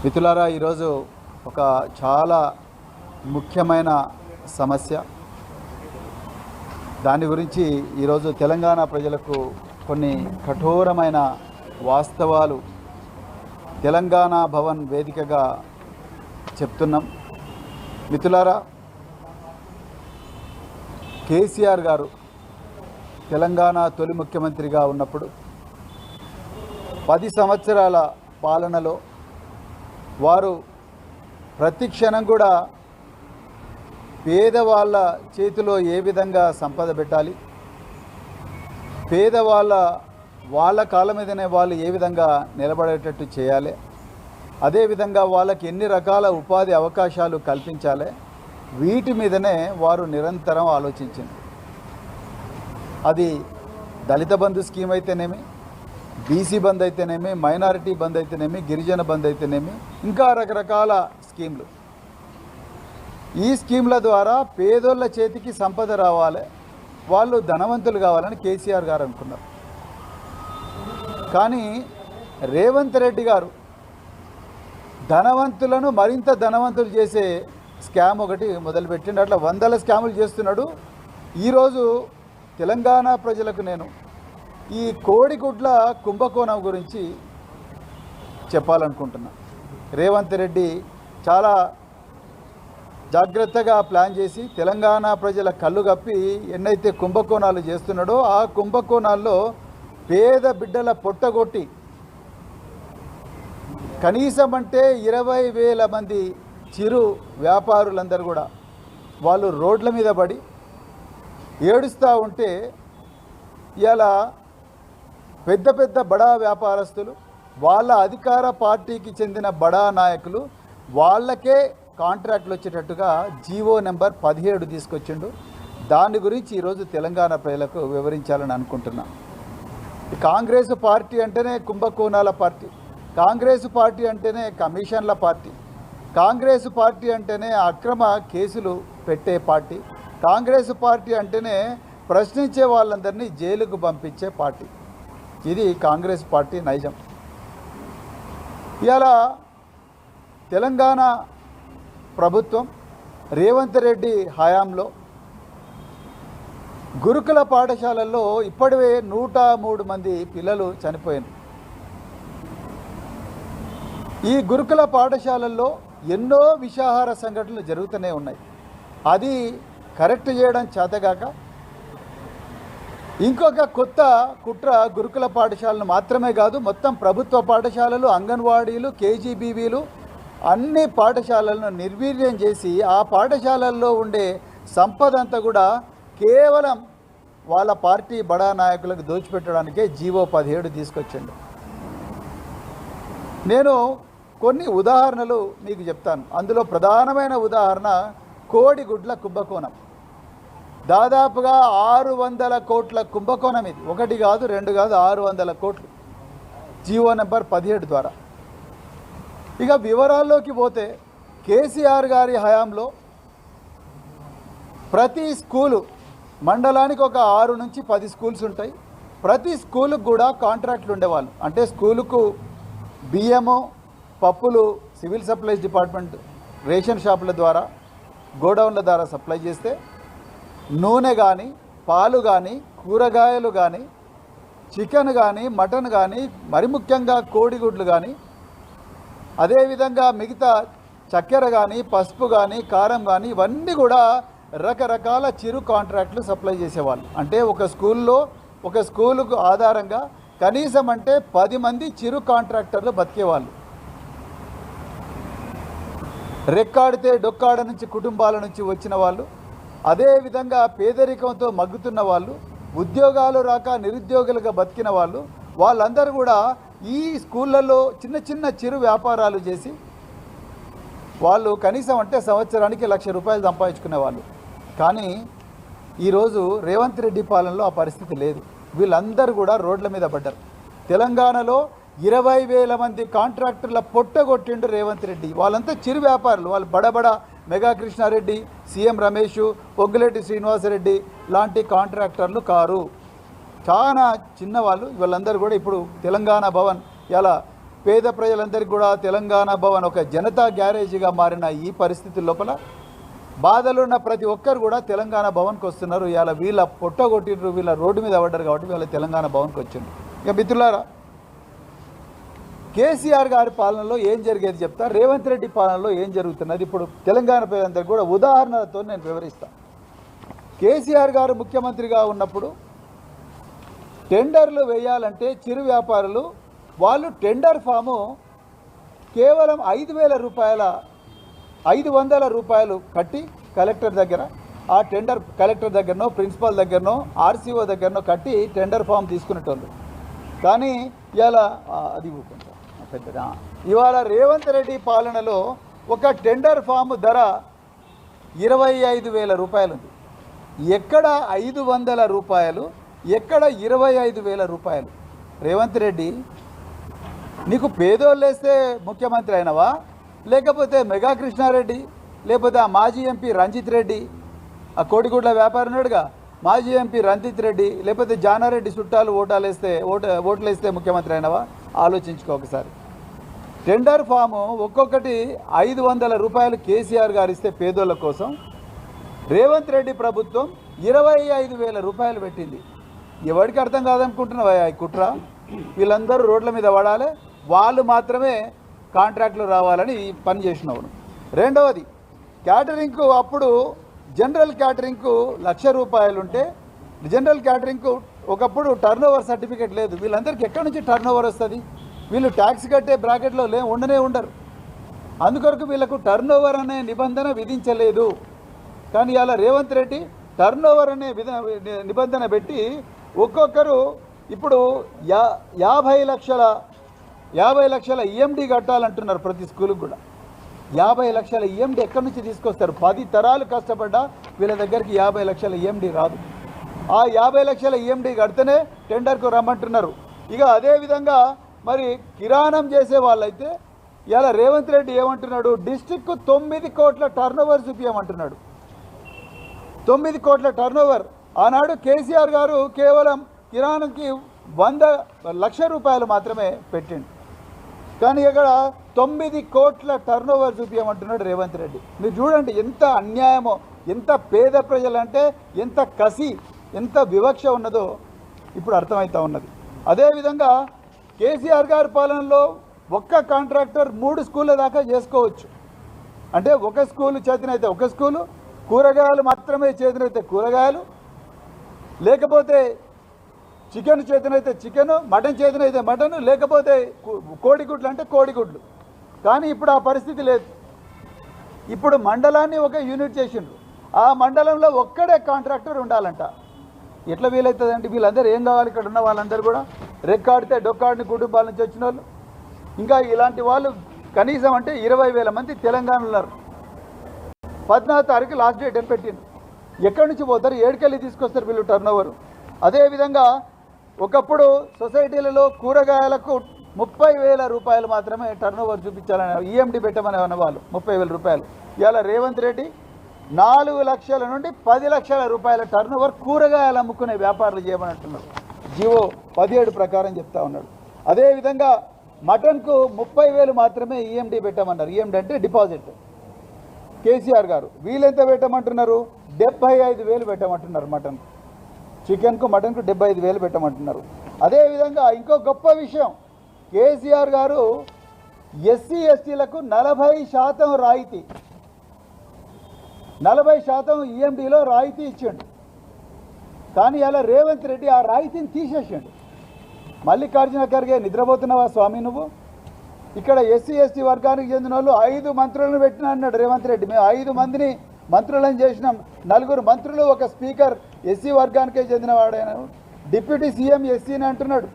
మిత్రులారా, ఈరోజు ఒక చాలా ముఖ్యమైన సమస్య. దాని గురించి ఈరోజు తెలంగాణ ప్రజలకు కొన్ని కఠోరమైన వాస్తవాలు తెలంగాణ భవన్ వేదికగా చెప్తున్నాం. మిత్రులారా, కేసీఆర్ గారు తెలంగాణ తొలి ముఖ్యమంత్రిగా ఉన్నప్పుడు 10 సంవత్సరాల పాలనలో వారు ప్రతి క్షణం కూడా పేదవాళ్ళ చేతిలో ఏ విధంగా సంపద పెట్టాలి, వాళ్ళ కాళ్ళ మీదనే వాళ్ళు ఏ విధంగా నిలబడేటట్టు చేయాలి, అదేవిధంగా వాళ్ళకి ఎన్ని రకాల ఉపాధి అవకాశాలు కల్పించాలి, వీటి మీదనే వారు నిరంతరం ఆలోచించింది. అది దళిత బంధు స్కీమ్ అయితేనేమి, బీసీ బంద్ అయితేనేమి, మైనారిటీ బంద్ అయితేనేమి, గిరిజన బంద్ అయితేనేమి, ఇంకా రకరకాల స్కీమ్లు. ఈ స్కీమ్ల ద్వారా పేదోళ్ళ చేతికి సంపద రావాలి, వాళ్ళు ధనవంతులు కావాలని కేసీఆర్ గారు అనుకున్నారు. కానీ రేవంత్ రెడ్డి గారు ధనవంతులను మరింత ధనవంతులు చేసే స్కామ్ ఒకటి మొదలుపెట్టిండు. అట్లా వందల స్కాములు చేస్తున్నాడు. ఈరోజు తెలంగాణ ప్రజలకు నేను ఈ కోడిగుడ్ల కుంభకోణం గురించి చెప్పాలనుకుంటున్నా. రేవంత్ రెడ్డి చాలా జాగ్రత్తగా ప్లాన్ చేసి తెలంగాణ ప్రజల కళ్ళు కప్పి ఎన్నైతే కుంభకోణాలు చేస్తున్నాడో ఆ కుంభకోణాల్లో పేద బిడ్డల పొట్టగొట్టి కనీసం అంటే 20,000 మంది చిరు వ్యాపారులందరూ కూడా వాళ్ళు రోడ్ల మీద పడి ఏడుస్తూ ఉంటే ఇలా పెద్ద పెద్ద బడా వ్యాపారస్తులు, వాళ్ళ అధికార పార్టీకి చెందిన బడా నాయకులు వాళ్ళకే కాంట్రాక్ట్లు వచ్చేటట్టుగా జీవో నెంబర్ 17 తీసుకొచ్చిండు. దాని గురించి ఈరోజు తెలంగాణ ప్రజలకు వివరించాలని అనుకుంటున్నా. కాంగ్రెస్ పార్టీ అంటేనే కుంభకోణాల పార్టీ, కాంగ్రెస్ పార్టీ అంటేనే కమిషన్ల పార్టీ, కాంగ్రెస్ పార్టీ అంటేనే అక్రమ కేసులు పెట్టే పార్టీ, కాంగ్రెస్ పార్టీ అంటేనే ప్రశ్నించే వాళ్ళందరినీ జైలుకు పంపించే పార్టీ. ఇది కాంగ్రెస్ పార్టీ నైజం. ఇవాళ తెలంగాణ ప్రభుత్వం రేవంత్ రెడ్డి హయాంలో గురుకుల పాఠశాలల్లో ఇప్పటివే 103 మంది పిల్లలు చనిపోయారు. ఈ గురుకుల పాఠశాలల్లో ఎన్నో విషాహార సంఘటనలు జరుగుతూనే ఉన్నాయి. అది కరెక్ట్ చేయడం చేతగాక ఇంకొక కొత్త కుట్ర గురుకుల పాఠశాలను మాత్రమే కాదు, మొత్తం ప్రభుత్వ పాఠశాలలు, అంగన్వాడీలు, కేజీబీవీలు అన్ని పాఠశాలలను నిర్వీర్యం చేసి ఆ పాఠశాలల్లో ఉండే సంపద అంతా కూడా కేవలం వాళ్ళ పార్టీ బడా నాయకులకు దోచిపెట్టడానికే జీవో 17 తీసుకొచ్చిండు. నేను కొన్ని ఉదాహరణలు మీకు చెప్తాను. అందులో ప్రధానమైన ఉదాహరణ కోడిగుడ్ల కుంభకోణం. దాదాపుగా 600 కోట్ల కుంభకోణం ఇది. 1 కాదు 2 కాదు 600 కోట్లు జీవో నెంబర్ 17 ద్వారా. ఇక వివరాల్లోకి పోతే కేసీఆర్ గారి హయాంలో ప్రతి స్కూలు, మండలానికి ఒక 6 నుంచి 10 స్కూల్స్ ఉంటాయి. ప్రతి స్కూలుకు కూడా కాంట్రాక్ట్లు ఉండేవాళ్ళు. అంటే స్కూలుకు బియ్యము, పప్పులు సివిల్ సప్లైస్ డిపార్ట్మెంట్ రేషన్ షాపుల ద్వారా, గోడౌన్ల ద్వారా సప్లై చేస్తే, నూనె కానీ, పాలు కానీ, కూరగాయలు కానీ, చికెన్ కానీ, మటన్ కానీ, మరి ముఖ్యంగా కోడిగుడ్లు కానీ, అదేవిధంగా మిగతా చక్కెర కానీ, పసుపు కానీ, కారం కానీ, ఇవన్నీ కూడా రకరకాల చిరు కాంట్రాక్ట్లు సప్లై చేసేవాళ్ళు. అంటే ఒక స్కూలుకు ఆధారంగా కనీసం అంటే 10 మంది చిరు కాంట్రాక్టర్లు బతికేవాళ్ళు. రెక్కాడితే డొక్కాడ నుంచి కుటుంబాల నుంచి వచ్చిన వాళ్ళు, అదేవిధంగా పేదరికంతో మగ్గుతున్న వాళ్ళు, ఉద్యోగాలు రాక నిరుద్యోగులుగా బతికిన వాళ్ళు, వాళ్ళందరూ కూడా ఈ స్కూళ్ళల్లో చిన్న చిన్న చిరు వ్యాపారాలు చేసి వాళ్ళు కనీసం అంటే సంవత్సరానికి 1,00,000 రూపాయలు సంపాదించుకునేవాళ్ళు. కానీ ఈరోజు రేవంత్ రెడ్డి పాలనలో ఆ పరిస్థితి లేదు. వీళ్ళందరూ కూడా రోడ్ల మీద పడ్డారు. తెలంగాణలో 20,000 మంది కాంట్రాక్టర్ల పొట్టగొట్టిండు రేవంత్ రెడ్డి. వాళ్ళంతా చిరు వ్యాపారులు. వాళ్ళు బడబడ మెగా కృష్ణారెడ్డి, సీఎం రమేష్, పొంగులేటి శ్రీనివాసరెడ్డి లాంటి కాంట్రాక్టర్లు కారు. చాలా చిన్నవాళ్ళు. వీళ్ళందరూ కూడా ఇప్పుడు తెలంగాణ భవన్ ఇలా పేద ప్రజలందరికీ కూడా తెలంగాణ భవన్ ఒక జనతా గ్యారేజీగా మారిన ఈ పరిస్థితి లోపల బాధలున్న ప్రతి ఒక్కరు కూడా తెలంగాణ భవన్కి వస్తున్నారు. ఇవాళ వీళ్ళ పొట్టగొట్టిండ్రు, వీళ్ళ రోడ్డు మీద పడ్డారు కాబట్టి వీళ్ళ తెలంగాణ భవన్కి వచ్చిండ్రు. ఇక మిత్రులారా, కేసీఆర్ గారి పాలనలో ఏం జరిగేది చెప్తా, రేవంత్ రెడ్డి పాలనలో ఏం జరుగుతున్నది ఇప్పుడు తెలంగాణ ప్రజలందరికీ కూడా ఉదాహరణలతో నేను వివరిస్తాను. కేసీఆర్ గారు ముఖ్యమంత్రిగా ఉన్నప్పుడు టెండర్లు వేయాలంటే చిరు వ్యాపారులు వాళ్ళు టెండర్ ఫాము కేవలం 500 రూపాయలు కట్టి కలెక్టర్ దగ్గర, ఆ టెండర్ కలెక్టర్ దగ్గరనో ప్రిన్సిపాల్ దగ్గరనో ఆర్సీఓ దగ్గరనో కట్టి టెండర్ ఫామ్ తీసుకునేటోళ్ళు. కానీ ఇవాళ రేవంత్ రెడ్డి పాలనలో ఒక టెండర్ ఫామ్ ధర 25,000 రూపాయలు ఉంది. ఎక్కడ 500 రూపాయలు, ఎక్కడ 25,000 రూపాయలు? రేవంత్ రెడ్డి, నీకు పేదోళ్ళు వేస్తే ముఖ్యమంత్రి అయినవా, లేకపోతే మెగా కృష్ణారెడ్డి, లేకపోతే ఆ మాజీ ఎంపీ రంజిత్ రెడ్డి, ఆ కోడిగుడ్ల వ్యాపారి ఉన్నాడుగా మాజీ ఎంపీ రంజిత్ రెడ్డి, లేకపోతే జానారెడ్డి చుట్టాలు ఓట్లు వేస్తే ముఖ్యమంత్రి అయినవా? ఆలోచించుకో ఒకసారి. టెండర్ ఫాము ఒక్కొక్కటి 500 రూపాయలు కేసీఆర్ గారు ఇస్తే పేదోళ్ళ కోసం రేవంత్ రెడ్డి ప్రభుత్వం 25,000 రూపాయలు పెట్టింది. ఎవరికి అర్థం కాదనుకుంటున్నావా ఈ కుట్ర? వీళ్ళందరూ రోడ్ల మీద పడాలి, వాళ్ళు మాత్రమే కాంట్రాక్టులు రావాలని పని చేసినావు. రెండవది, క్యాటరింగ్కు అప్పుడు జనరల్ క్యాటరింగ్కు 1,00,000 రూపాయలు ఉంటే జనరల్ క్యాటరింగ్కు ఒకప్పుడు టర్నోవర్ సర్టిఫికేట్ లేదు. వీళ్ళందరికీ ఎక్కడి నుంచి టర్నోవర్ వస్తుంది? వీళ్ళు ట్యాక్స్ కట్టే బ్రాకెట్లో ఉండరు. అందుకొరకు వీళ్ళకు టర్నోవర్ అనే నిబంధన విధించలేదు. కానీ ఇలా రేవంత్ రెడ్డి టర్నోవర్ అనే నిబంధన పెట్టి ఒక్కొక్కరు ఇప్పుడు 50 లక్షల ఈఎండి కట్టాలంటున్నారు ప్రతి స్కూల్కి కూడా. 50 లక్షల ఈఎండి ఎక్కడి నుంచి తీసుకొస్తారు? 10 తరాలు కష్టపడ్డా వీళ్ళ దగ్గరికి 50 లక్షల ఈఎండి రాదు. ఆ 50 లక్షల ఈఎండి కడితేనే టెండర్కు రమ్మంటున్నారు. ఇక అదేవిధంగా మరి కిరాణం చేసే వాళ్ళైతే ఇలా రేవంత్ రెడ్డి ఏమంటున్నాడు, డిస్ట్రిక్ట్కు 9 కోట్ల టర్నోవర్ చూపించమంటున్నాడు. 9 కోట్ల టర్నోవర్. ఆనాడు కేసీఆర్ గారు కేవలం కిరాణంకి 100 లక్షలు మాత్రమే పెట్టిండు. కానీ ఇక్కడ 9 కోట్ల టర్నోవర్ చూపించమంటున్నాడు రేవంత్ రెడ్డి. మీరు చూడండి ఎంత అన్యాయమో, ఎంత పేద ప్రజలంటే ఎంత కసి, ఎంత వివక్ష ఉన్నదో ఇప్పుడు అర్థమవుతా ఉన్నది. అదేవిధంగా కేసీఆర్ గారి పాలనలో ఒక్క కాంట్రాక్టర్ 3 స్కూళ్ళ దాకా చేసుకోవచ్చు. అంటే ఒక స్కూలు చేతనైతే ఒక స్కూలు, కూరగాయలు మాత్రమే చేతనైతే కూరగాయలు, లేకపోతే చికెన్ చేతనైతే చికెను, మటన్ చేతనైతే మటను, లేకపోతే కోడిగుడ్లు అంటే కోడిగుడ్లు. కానీ ఇప్పుడు ఆ పరిస్థితి లేదు. ఇప్పుడు మండలాన్ని ఒక యూనిట్ చేసిండ్రు. ఆ మండలంలో ఒక్కడే కాంట్రాక్టర్ ఉండాలంట. ఎట్లా వీలవుతుందండి? వీళ్ళందరూ ఏం కావాలి? ఇక్కడ ఉన్న వాళ్ళందరూ కూడా రెక్కాడితే డొక్కాడిని కుటుంబాల నుంచి వచ్చిన వాళ్ళు. ఇంకా ఇలాంటి వాళ్ళు కనీసం అంటే 20,000 మంది తెలంగాణలో ఉన్నారు. 14వ తారీఖు లాస్ట్ డేట్ అని పెట్టింది. ఎక్కడి నుంచి పోతారు? ఏడుకెళ్ళి తీసుకొస్తారు వీళ్ళు టర్నోవర్. అదేవిధంగా ఒకప్పుడు సొసైటీలలో కూరగాయలకు 30,000 రూపాయలు మాత్రమే టర్నోవర్ చూపించాలని ఈఎండి పెట్టమని అన్నవాళ్ళు 30,000 రూపాయలు. ఇవాళ రేవంత్ రెడ్డి 4 లక్షల నుండి 10 లక్షల రూపాయల టర్నోవర్ కూరగాయలు అమ్ముకునే వ్యాపారాలు చేయమని అంటున్నారు. జీవో 17 ప్రకారం చెప్తా ఉన్నాడు. అదేవిధంగా మటన్కు 30,000 మాత్రమే ఈఎండి పెట్టమన్నారు. ఈఎండి అంటే డిపాజిట్. కేసీఆర్ గారు వీళ్ళెంత పెట్టమంటున్నారు? 75,000 పెట్టమంటున్నారు మటన్. చికెన్కు మటన్కు 75,000 పెట్టమంటున్నారు. అదేవిధంగా ఇంకో గొప్ప విషయం, కేసీఆర్ గారు ఎస్సీ ఎస్టీలకు 40% రాయితీ, 40% ఈఎండిలో రాయితీ ఇచ్చాడు. కానీ అలా రేవంత్ రెడ్డి ఆ రాయితీని తీసేసాడు. మల్లికార్జున ఖర్గే నిద్రపోతున్నావా స్వామి నువ్వు? ఇక్కడ ఎస్సీ ఎస్టీ వర్గానికి చెందిన వాళ్ళు 5 మంత్రులను పెట్టినా అన్నాడు రేవంత్ రెడ్డి. మేము 5 మందిని మంత్రులను చేసినాం. 4 మంత్రులు, ఒక స్పీకర్ ఎస్సీ వర్గానికే చెందినవాడైన. డిప్యూటీ సీఎం ఎస్సీని అంటున్నాడు,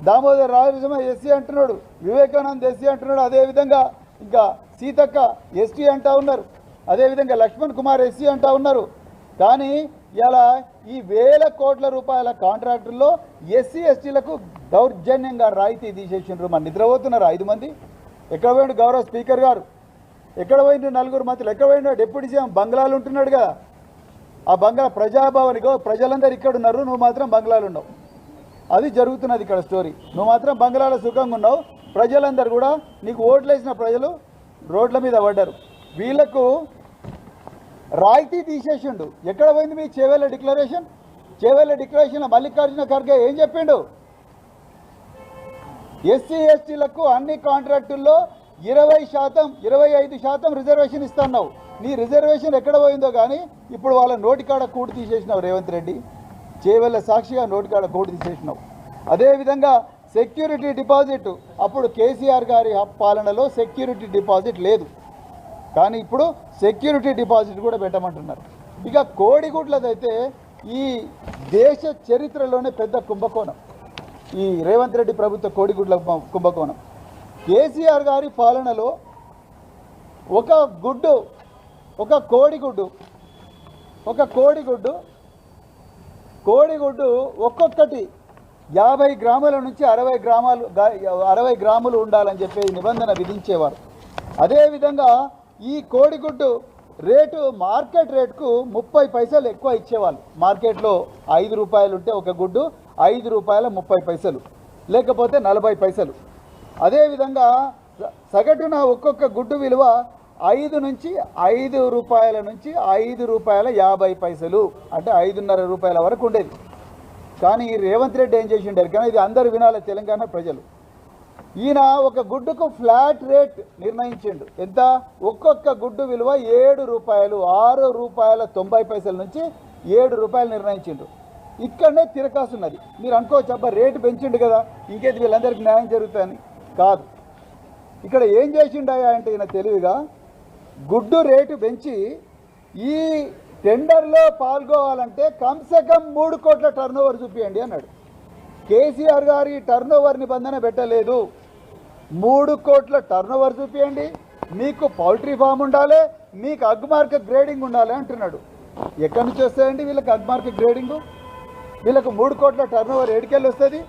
దామోదర్ రాజనరసింహ ఎస్సీ అంటున్నాడు, వివేకానంద్ ఎస్సీ అంటున్నాడు. అదేవిధంగా ఇంకా సీతక్క ఎస్టీ అంటా ఉన్నారు. అదేవిధంగా లక్ష్మణ్ కుమార్ ఎస్సీ అంటా ఉన్నారు. కానీ ఇలా ఈ 1,000 కోట్ల రూపాయల కాంట్రాక్టుల్లో ఎస్సీ ఎస్టీలకు దౌర్జన్యంగా రాయితీ తీసేసిండ్రు. మన నిద్రపోతున్నారు 5 మంది. ఎక్కడ పోయిండు గౌరవ స్పీకర్ గారు? ఎక్కడ పోయిండు 4 మంత్రులు? ఎక్కడ పోయిండు డిప్యూటీ సీఎం? బంగ్లాలు ఉంటున్నాడు కదా. ఆ బంగ్లా ప్రజాభవనిగో ప్రజలందరూ ఇక్కడ ఉన్నారు, నువ్వు మాత్రం బంగ్లాలు ఉన్నావు. అది జరుగుతున్నది ఇక్కడ స్టోరీ. నువ్వు మాత్రం బంగ్లాలో సుఖంగా ఉన్నావు, ప్రజలందరూ కూడా నీకు ఓట్లేసిన ప్రజలు రోడ్ల మీద పడ్డారు. వీళ్ళకు రాయితీ తీసేసిండు. ఎక్కడ పోయింది మీ చేవేళ్ళ డిక్లరేషన్? చేవేళ్ళ డిక్లరేషన్లో మల్లికార్జున ఖర్గే ఏం చెప్పిండు? ఎస్సీ ఎస్టీలకు అన్ని కాంట్రాక్టుల్లో 20%, 25% రిజర్వేషన్ ఇస్తున్నావు. నీ రిజర్వేషన్ ఎక్కడ పోయిందో కానీ ఇప్పుడు వాళ్ళ నోటికాడ కూడు తీసేసినావు రేవంత్ రెడ్డి. చేవేళ్ళ సాక్షిగా నోటికాడ కూడు తీసేసినావు. అదేవిధంగా సెక్యూరిటీ డిపాజిట్, అప్పుడు కేసీఆర్ గారి పాలనలో సెక్యూరిటీ డిపాజిట్ లేదు, కానీ ఇప్పుడు సెక్యూరిటీ డిపాజిట్ కూడా పెట్టమంటున్నారు. ఇక కోడిగుడ్లదైతే ఈ దేశ చరిత్రలోనే పెద్ద కుంభకోణం ఈ రేవంత్ రెడ్డి ప్రభుత్వ కోడిగుడ్ల కుంభకోణం. కేసీఆర్ గారి పాలనలో ఒక కోడిగుడ్డు ఒక్కొక్కటి 50 గ్రాముల నుంచి 60 గ్రాములు ఉండాలని చెప్పి నిబంధన విధించేవారు. అదేవిధంగా ఈ కోడిగుడ్డు రేటు మార్కెట్ రేటుకు 30 పైసలు ఎక్కువ ఇచ్చేవాళ్ళు. మార్కెట్లో 5 రూపాయలు ఉంటే ఒక గుడ్డు 5 రూపాయల 30 పైసలు, లేకపోతే 40 పైసలు. అదేవిధంగా సగటున ఒక్కొక్క గుడ్డు విలువ 5 రూపాయల నుంచి 5 రూపాయల 50 పైసలు, అంటే 5.5 రూపాయల వరకు ఉండేది. కానీ రేవంత్ రెడ్డి ఏం చేసిండారు? కానీ ఇది అందరు వినాలి తెలంగాణ ప్రజలు. ఈయన ఒక గుడ్డుకు ఫ్లాట్ రేట్ నిర్ణయించిండు. ఎంత? ఒక్కొక్క గుడ్డు విలువ 7 రూపాయలు, 6 రూపాయల 90 పైసల నుంచి 7 రూపాయలు నిర్ణయించిండు. ఇక్కడనే తిరకాసున్నది. మీరు అనుకోవచ్చు అబ్బా రేటు పెంచిండు కదా ఇంకేది వీళ్ళందరికీ న్యాయం జరుగుతుందని. కాదు, ఇక్కడ ఏం చేసిండాయా అంటే ఈయన తెలివిగా గుడ్డు రేటు పెంచి ఈ టెండర్లో పాల్గొవాలంటే కమ్సే కమ్ 3 కోట్ల టర్నోవర్ చూపించండి అన్నాడు. కేసీఆర్ గారి టర్నోవర్ నిబంధన పెట్టలేదు. 3 కోట్ల టర్నోవర్ చూపించండి, మీకు పౌల్ట్రీ ఫామ్ ఉండాలి, మీకు అగ్మార్క్ గ్రేడింగ్ ఉండాలి అంటున్నాడు. ఎక్కడి నుంచి వస్తాయండి వీళ్ళకి అగ్మార్క్ గ్రేడింగు? వీళ్ళకు 3 కోట్ల టర్నోవర్ ఏడికెళ్ళి వస్తుంది?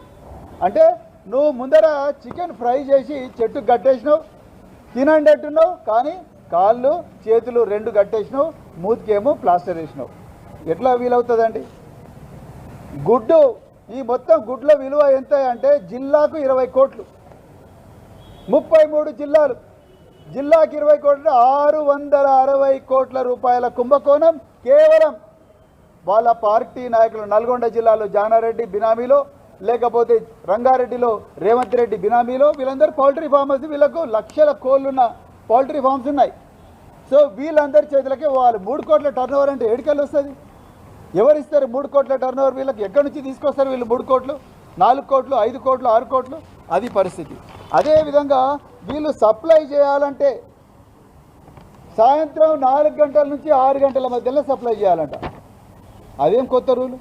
అంటే నువ్వు ముందర చికెన్ ఫ్రై చేసి చెట్టుకు కట్టేసినావు, తినండి అంటున్నావు, కానీ కాళ్ళు చేతులు 2 కట్టేసినావు, మూతికేమో ప్లాస్టర్ వేసినావు. ఎట్లా వీలవుతుందండి? గుడ్డు ఈ మొత్తం గుడ్ల విలువ ఎంత అంటే జిల్లాకు 20 కోట్లు, 33 జిల్లాలు, జిల్లాకు 20 కోట్లు, 660 కోట్ల రూపాయల కుంభకోణం కేవలం వాళ్ళ పార్టీ నాయకులు. నల్గొండ జిల్లాలో జానారెడ్డి బినామీలో, లేకపోతే రంగారెడ్డిలో రేవంత్ రెడ్డి బినామీలో, వీళ్ళందరూ పౌల్ట్రీ ఫార్మర్స్. వీళ్ళకు లక్షల కోళ్ళున్న పౌల్ట్రీ ఫార్మ్స్ ఉన్నాయి. సో వీళ్ళందరి చేతులకే వాళ్ళు 3 కోట్ల టర్నోవర్ అంటే ఏడికెళ్ళి వస్తుంది? ఎవరిస్తారు 3 కోట్ల టర్నోవర్? వీళ్ళకి ఎక్కడి నుంచి తీసుకొస్తారు వీళ్ళు 3 కోట్లు, 4 కోట్లు, 5 కోట్లు, 6 కోట్లు? అది పరిస్థితి. అదేవిధంగా వీళ్ళు సప్లై చేయాలంటే సాయంత్రం 4 గంటల నుంచి 6 గంటల మధ్యలో సప్లై చేయాలంట. అదేం కొత్త రూలు?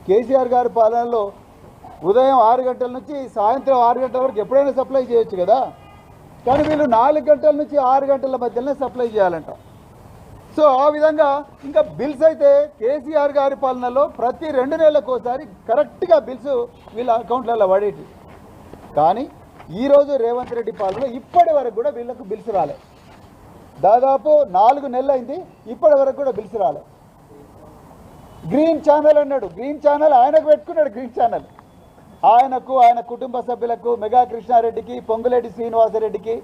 కేసీఆర్ గారి పాలనలో ఉదయం 6 గంటల నుంచి సాయంత్రం 6 గంటల వరకు ఎప్పుడైనా సప్లై చేయొచ్చు కదా, కానీ వీళ్ళు 4 గంటల నుంచి 6 గంటల మధ్యలోనే సప్లై చేయాలంట. సో ఆ విధంగా ఇంకా బిల్స్ అయితే కేసీఆర్ గారి పాలనలో ప్రతి 2 నెలలకు ఒకసారి కరెక్ట్గా బిల్స్ వీళ్ళ అకౌంట్లలో పడేటి. కానీ ఈరోజు రేవంత్ రెడ్డి పాలనలో ఇప్పటి వరకు కూడా వీళ్ళకు బిల్స్ రాలే. దాదాపు 4 నెలలు అయింది, ఇప్పటి వరకు కూడా బిల్స్ రాలే. గ్రీన్ ఛానల్ అన్నాడు. గ్రీన్ ఛానల్ ఆయనకు పెట్టుకున్నాడు. గ్రీన్ ఛానల్ ఆయనకు, ఆయన కుటుంబ సభ్యులకు, మెగా కృష్ణారెడ్డికి, పొంగులేటి శ్రీనివాసరెడ్డికి,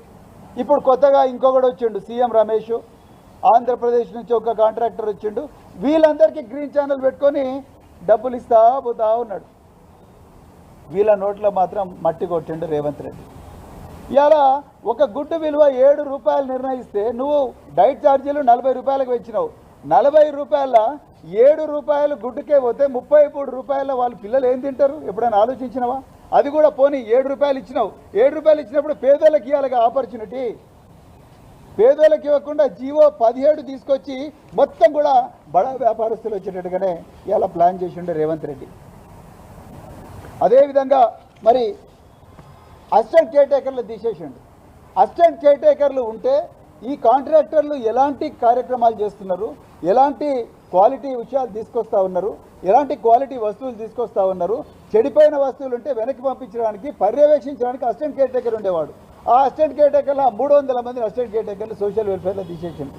ఇప్పుడు కొత్తగా ఇంకొకటి వచ్చిండు సీఎం రమేష్, ఆంధ్రప్రదేశ్ నుంచి ఒక కాంట్రాక్టర్ వచ్చిండు. వీళ్ళందరికీ గ్రీన్ ఛానల్ పెట్టుకొని డబ్బులు ఇస్తా పోతా ఉన్నాడు. వీళ్ళ నోట్లో మాత్రం మట్టి కొట్టిండు రేవంత్ రెడ్డి. ఇవాళ ఒక గుడ్డు విలువ 7 రూపాయలు నిర్ణయిస్తే నువ్వు డైట్ ఛార్జీలు 40 రూపాయలకు పెంచినావు. 40 రూపాయల 7 రూపాయలు గుడ్డుకే పోతే 33 రూపాయల వాళ్ళ పిల్లలు ఏం తింటారు? ఎప్పుడైనా ఆలోచించినావా? అది కూడా పోనీ 7 రూపాయలు ఇచ్చినావు. 7 రూపాయలు ఇచ్చినప్పుడు పేదోళ్ళకి ఇవ్వాలిగా ఆపర్చునిటీ. పేదోళ్ళకి ఇవ్వకుండా జీవో 17 తీసుకొచ్చి మొత్తం కూడా బడా వ్యాపారస్తులు వచ్చేటట్టుగానే ఇలా ప్లాన్ చేసిండే రేవంత్ రెడ్డి. అదేవిధంగా మరి అసిస్టెంట్ కేర్ టేకర్లు తీసేసిండు. అసిస్టెంట్ కేర్ టేకర్లు ఉంటే ఈ కాంట్రాక్టర్లు ఎలాంటి కార్యక్రమాలు చేస్తున్నారు, ఎలాంటి క్వాలిటీ విషయాలు తీసుకొస్తా ఉన్నారు, ఎలాంటి క్వాలిటీ వస్తువులు తీసుకొస్తా ఉన్నారు, చెడిపోయిన వస్తువులు ఉంటే వెనక్కి పంపించడానికి, పర్యవేక్షించడానికి అసిస్టెంట్ కేర్ టేకర్ ఉండేవాడు. ఆ అసిస్టెంట్ కేర్ టేకర్లో 300 మంది అసిస్టెంట్ కేర్ టేకర్లు సోషల్ వెల్ఫేర్లో తీసేసింది.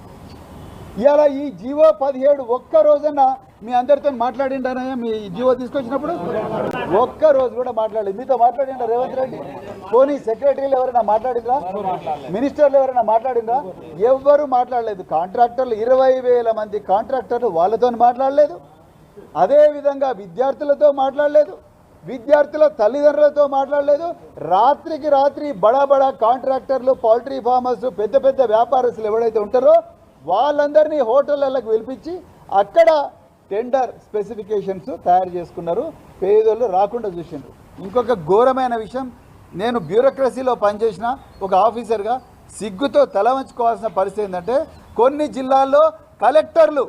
ఇవాళ ఈ జీవో 17 ఒక్క రోజున మీ అందరితో మాట్లాడిండానయ్యా మీ జీవో తీసుకొచ్చినప్పుడు? ఒక్క రోజు కూడా మాట్లాడలేదు. మీతో మాట్లాడిండా రేవంత్ రెడ్డి? పోనీ సెక్రటరీలు ఎవరైనా మాట్లాడిందా? మినిస్టర్లు ఎవరైనా మాట్లాడిందా? ఎవ్వరూ మాట్లాడలేదు. కాంట్రాక్టర్లు 20,000 మంది కాంట్రాక్టర్లు వాళ్ళతో మాట్లాడలేదు. అదేవిధంగా విద్యార్థులతో మాట్లాడలేదు, విద్యార్థుల తల్లిదండ్రులతో మాట్లాడలేదు. రాత్రికి రాత్రి బడా కాంట్రాక్టర్లు, పౌల్ట్రీ ఫార్మర్స్, పెద్ద పెద్ద వ్యాపారస్తులు ఎవరైతే ఉంటారో వాళ్ళందరినీ హోటళ్ళకు పిలిపించి అక్కడ టెండర్ స్పెసిఫికేషన్స్ తయారు చేసుకున్నారు. పేదోళ్ళు రాకుండా చూసిండ్రు. ఇంకొక ఘోరమైన విషయం, నేను బ్యూరోక్రసీలో పనిచేసిన ఒక ఆఫీసర్గా సిగ్గుతో తల వంచుకోవాల్సిన పరిస్థితి ఏంటంటే, కొన్ని జిల్లాల్లో కలెక్టర్లు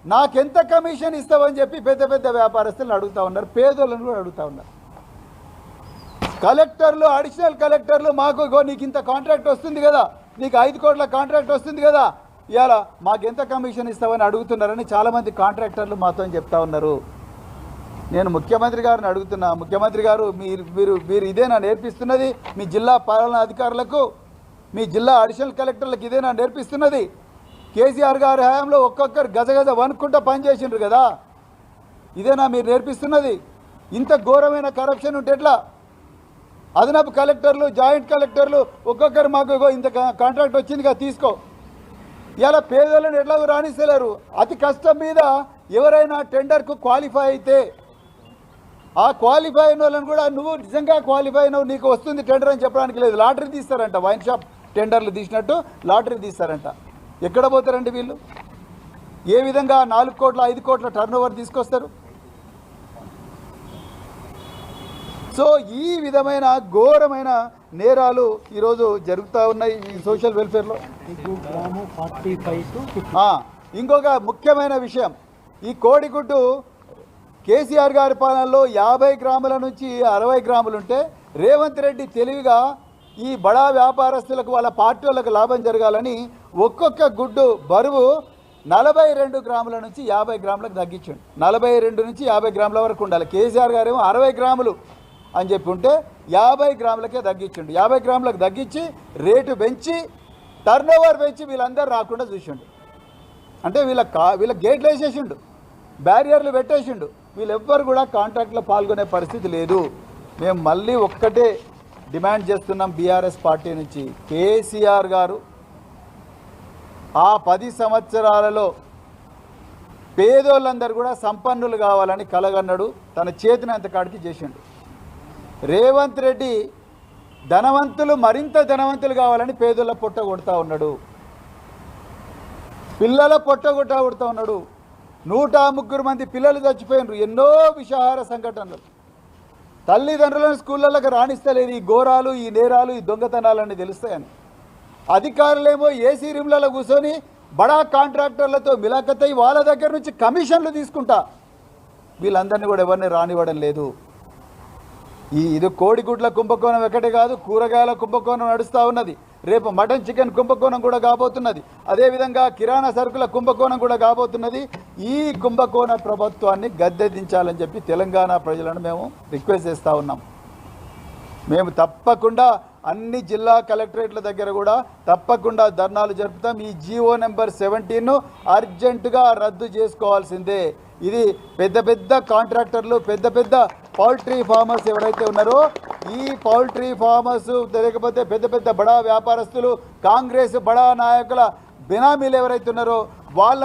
నాకెంత కమిషన్ ఇస్తావని చెప్పి పెద్ద పెద్ద వ్యాపారస్తులను అడుగుతూ ఉన్నారు, పేదోళ్ళను కూడా అడుగుతూ ఉన్నారు. కలెక్టర్లు, అడిషనల్ కలెక్టర్లు మాకు నీకు ఇంత కాంట్రాక్ట్ వస్తుంది కదా, నీకు 5 కోట్ల కాంట్రాక్ట్ వస్తుంది కదా, ఇవాళ మాకెంత కమిషన్ ఇస్తావని అడుగుతున్నారని చాలామంది కాంట్రాక్టర్లు మాతో చెప్తా ఉన్నారు. నేను ముఖ్యమంత్రి గారిని అడుగుతున్నా, ముఖ్యమంత్రి గారు మీరు ఇదేనా నేర్పిస్తున్నది మీ జిల్లా పాలనా అధికారులకు, మీ జిల్లా అడిషనల్ కలెక్టర్లకు ఇదేనా నేర్పిస్తున్నది? కేసీఆర్ గారి హయాంలో ఒక్కొక్కరు గజగజ వనుకుంటా పనిచేసిండ్రు కదా, ఇదేనా మీరు నేర్పిస్తున్నది? ఇంత ఘోరమైన కరప్షన్ ఉంటే ఎట్లా? అదనపు కలెక్టర్లు, జాయింట్ కలెక్టర్లు ఒక్కొక్కరు మాకు ఇంత కాంట్రాక్ట్ వచ్చిందిగా తీసుకో, ఇలా పేదలను ఎట్లా రాణిస్తలేరు. అతి కష్టం మీద ఎవరైనా టెండర్కు క్వాలిఫై అయితే ఆ క్వాలిఫై అయిన వాళ్ళని కూడా నువ్వు నిజంగా క్వాలిఫై అయినావు, నీకు వస్తుంది టెండర్ అని చెప్పడానికి లేదు. లాటరీ తీస్తారంట, వైన్ షాప్ టెండర్లు తీసినట్టు లాటరీ తీస్తారంట. ఎక్కడ పోతారండి వీళ్ళు? ఏ విధంగా 4 కోట్ల 5 కోట్ల టర్నోవర్ తీసుకొస్తారు? సో ఈ విధమైన ఘోరమైన నేరాలు ఈరోజు జరుగుతూ ఉన్నాయి ఈ సోషల్ వెల్ఫేర్లో. ఇంకొక ముఖ్యమైన విషయం, ఈ కోడిగుడ్డు కేసీఆర్ గారి పాలనలో 50 గ్రాముల నుంచి 60 గ్రాములు ఉంటే రేవంత్ రెడ్డి తెలివిగా ఈ బడా వ్యాపారస్తులకు, వాళ్ళ పార్టీ వాళ్ళకు లాభం జరగాలని ఒక్కొక్క గుడ్డు బరువు 42 గ్రాముల నుంచి 50 గ్రాములకు తగ్గించండి. 42 నుంచి 50 గ్రాముల వరకు ఉండాలి. కేసీఆర్ గారు ఏమో 60 గ్రాములు అని చెప్పి ఉంటే 50 గ్రాములకే తగ్గించండి. 50 గ్రాములకు తగ్గించి రేటు పెంచి టర్నోవర్ పెంచి వీళ్ళందరూ రాకుండా చూసిండు. అంటే వీళ్ళ గేట్లు వేసేసిండు, బ్యారియర్లు పెట్టేసిండు. వీళ్ళెవ్వరు కూడా కాంట్రాక్ట్లో పాల్గొనే పరిస్థితి లేదు. మేము మళ్ళీ ఒక్కటే డిమాండ్ చేస్తున్నాం బీఆర్ఎస్ పార్టీ నుంచి, కేసీఆర్ గారు ఆ 10 సంవత్సరాలలో పేదోళ్ళందరూ కూడా సంపన్నులు కావాలని కలగన్నాడు, తన చేతినంత కాడికి చేసిండు. రేవంత్ రెడ్డి ధనవంతులు మరింత ధనవంతులు కావాలని పేదోళ్ళ పొట్ట కొడతా ఉన్నాడు, పిల్లల పొట్ట కొడతా ఉన్నాడు. 103 మంది పిల్లలు చచ్చిపోయినారు. ఎన్నో విషాహార సంఘటనలు. తల్లిదండ్రులను స్కూళ్ళకి రాణిస్తలేదు. ఈ ఘోరాలు, ఈ నేరాలు, ఈ దొంగతనాలన్నీ తెలుస్తాయని అధికారులేమో ఏసీ రూమ్లలో కూర్చొని బడా కాంట్రాక్టర్లతో మిలాఖతై వాళ్ళ దగ్గర నుంచి కమిషన్లు తీసుకుంటా వీళ్ళందరినీ కూడా ఎవరిని రానివ్వడం లేదు. ఇది కోడిగుడ్ల కుంభకోణం ఒకటే కాదు, కూరగాయల కుంభకోణం నడుస్తూ ఉన్నది. రేపు మటన్ చికెన్ కుంభకోణం కూడా కాబోతున్నది. అదేవిధంగా కిరాణా సరుకుల కుంభకోణం కూడా కాబోతున్నది. ఈ కుంభకోణ ప్రభుత్వాన్ని గద్దెదించాలని చెప్పి తెలంగాణ ప్రజలను మేము రిక్వెస్ట్ చేస్తూ ఉన్నాం. మేము తప్పకుండా అన్ని జిల్లా కలెక్టరేట్ల దగ్గర కూడా తప్పకుండా ధర్నాలు జరుపుతాం. ఈ జీవో నెంబర్ 17ను అర్జెంటుగా రద్దు చేసుకోవాల్సిందే. ఇది పెద్ద కాంట్రాక్టర్లు, పెద్ద పౌల్ట్రీ ఫార్మర్స్ ఎవరైతే ఉన్నారో, ఈ పౌల్ట్రీ ఫార్మర్స్ లేకపోతే పెద్ద బడా వ్యాపారస్తులు, కాంగ్రెస్ బడా నాయకుల బినామీలు ఎవరైతే ఉన్నారో వాళ్ళ